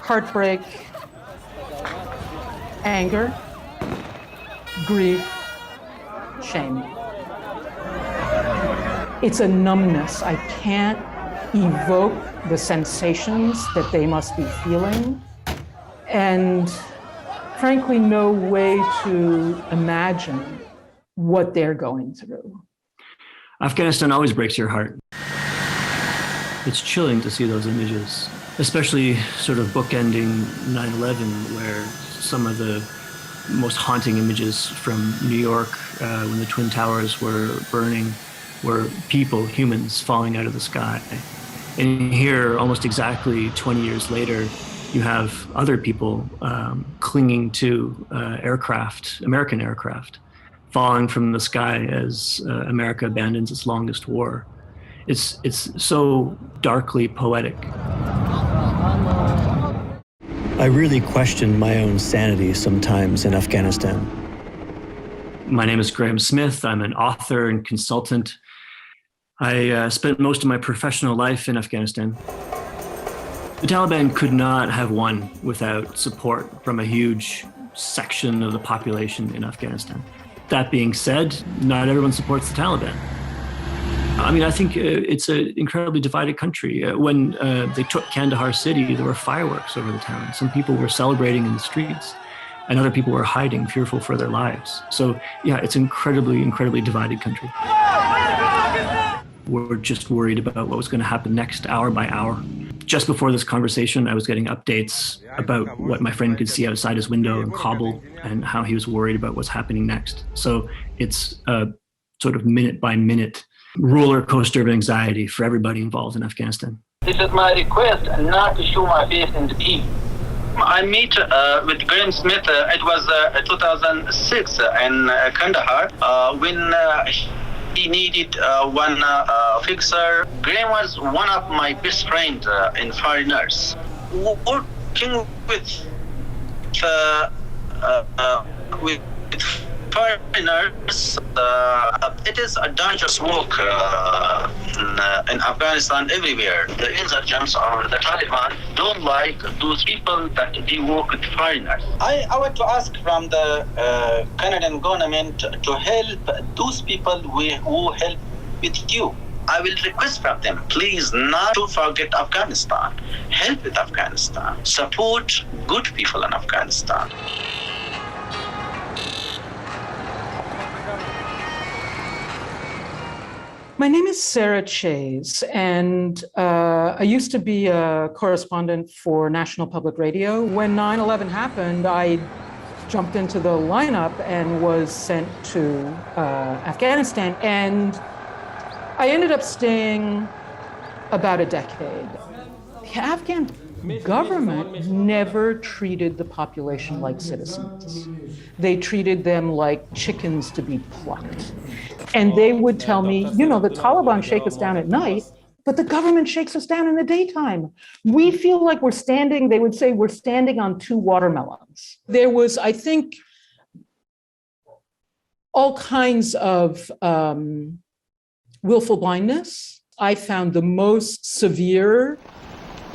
Heartbreak, anger, grief, shame. It's a numbness. I can't evoke the sensations that they must be feeling, and frankly, no way to imagine what they're going through. Afghanistan always breaks your heart. It's chilling to see those images, especially sort of bookending 9/11, where some of the most haunting images from New York when the Twin Towers were burning were people, humans, falling out of the sky. And here, almost exactly 20 years later, you have other people clinging to aircraft, American aircraft, falling from the sky as America abandons its longest war. It's so darkly poetic. I really question my own sanity sometimes in Afghanistan. My name is Graham Smith. I'm an author and consultant. I spent most of my professional life in Afghanistan. The Taliban could not have won without support from a huge section of the population in Afghanistan. That being said, not everyone supports the Taliban. I mean, I think it's an incredibly divided country. When they took Kandahar city, there were fireworks over the town. Some people were celebrating in the streets, and other people were hiding, fearful for their lives. So yeah, it's an incredibly divided country. We're just worried about what was going to happen next, hour by hour. Just before this conversation, I was getting updates about what my friend could see outside his window in Cabul and how he was worried about what's happening next. So it's a sort of minute by minute roller coaster of anxiety for everybody involved in Afghanistan. This is my request not to show my face in the TV. I met with Graham Smith, it was 2006 in Kandahar, when he needed one fixer. Graham was one of my best friends in foreigners. Working with foreigners, it is a dangerous work in Afghanistan everywhere. The insurgents or the Taliban don't like those people that they work with foreigners. I want to ask from the Canadian government to help those people who help with you. I will request from them, please not to forget Afghanistan. Help with Afghanistan. Support good people in Afghanistan. My name is Sarah Chase, and I used to be a correspondent for National Public Radio. When 9/11 happened, I jumped into the lineup and was sent to Afghanistan, and I ended up staying about a decade. The Afghan government never treated the population like citizens. They treated them like chickens to be plucked. And they would tell me, you know, the Taliban shake us down at night, but the government shakes us down in the daytime. We feel like we're standing, they would say, we're standing on two watermelons. There was, I think, all kinds of willful blindness. I found the most severe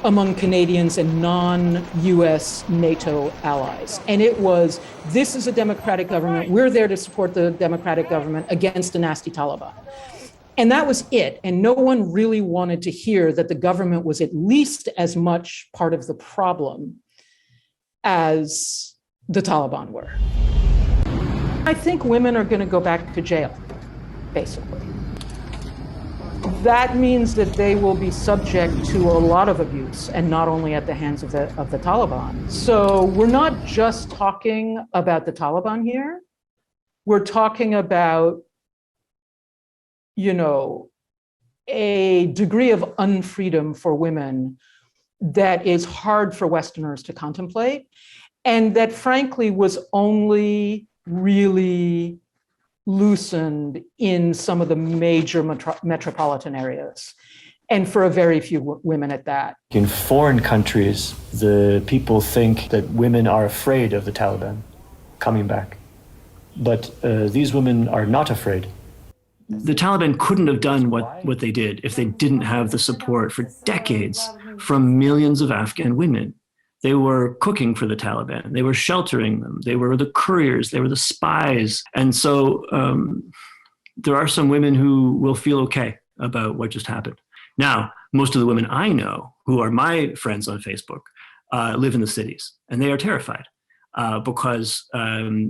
among Canadians and non-US NATO allies. And it was, this is a democratic government. We're there to support the democratic government against a nasty Taliban. And that was it. And no one really wanted to hear that the government was at least as much part of the problem as the Taliban were. I think women are going to go back to jail, basically. That means that they will be subject to a lot of abuse, and not only at the hands of the Taliban. So we're not just talking about the Taliban here. We're talking about, you know, a degree of unfreedom for women that is hard for Westerners to contemplate, and that frankly was only really loosened in some of the major metropolitan areas, and for a very few women at that. In foreign countries, the people think that women are afraid of the Taliban coming back. But these women are not afraid. The Taliban couldn't have done what they did if they didn't have the support for decades from millions of Afghan women. They were cooking for the Taliban. They were sheltering them. They were the couriers. They were the spies. And so there are some women who will feel okay about what just happened. Now, most of the women I know who are my friends on Facebook live in the cities, and they are terrified because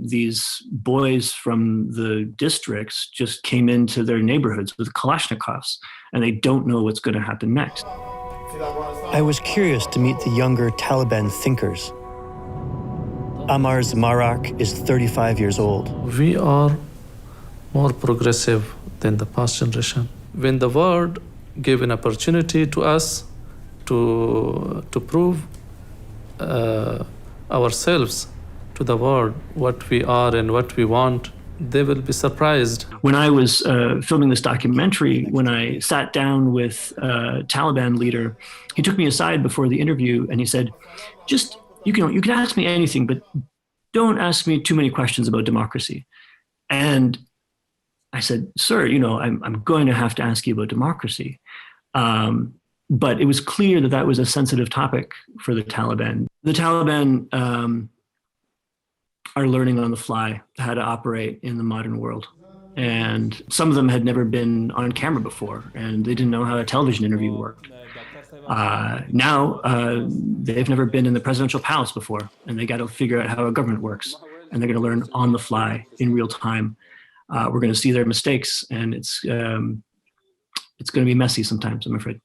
these boys from the districts just came into their neighborhoods with Kalashnikovs, and they don't know what's going to happen next. I was curious to meet the younger Taliban thinkers. Ammar Zmarak is 35 years old. We are more progressive than the past generation. When the world gave an opportunity to us to prove ourselves to the world, what we are and what we want, they will be surprised. When I was filming this documentary, when I sat down with a Taliban leader, he took me aside before the interview and he said, just, you can ask me anything, but don't ask me too many questions about democracy. And I said, sir, I'm going to have to ask you about democracy. But it was clear that was a sensitive topic for the Taliban. The Taliban are learning on the fly how to operate in the modern world. And some of them had never been on camera before, and they didn't know how a television interview worked. Now, they've never been in the presidential palace before, and they got to figure out how a government works. And they're going to learn on the fly in real time. We're going to see their mistakes, and it's going to be messy sometimes, I'm afraid.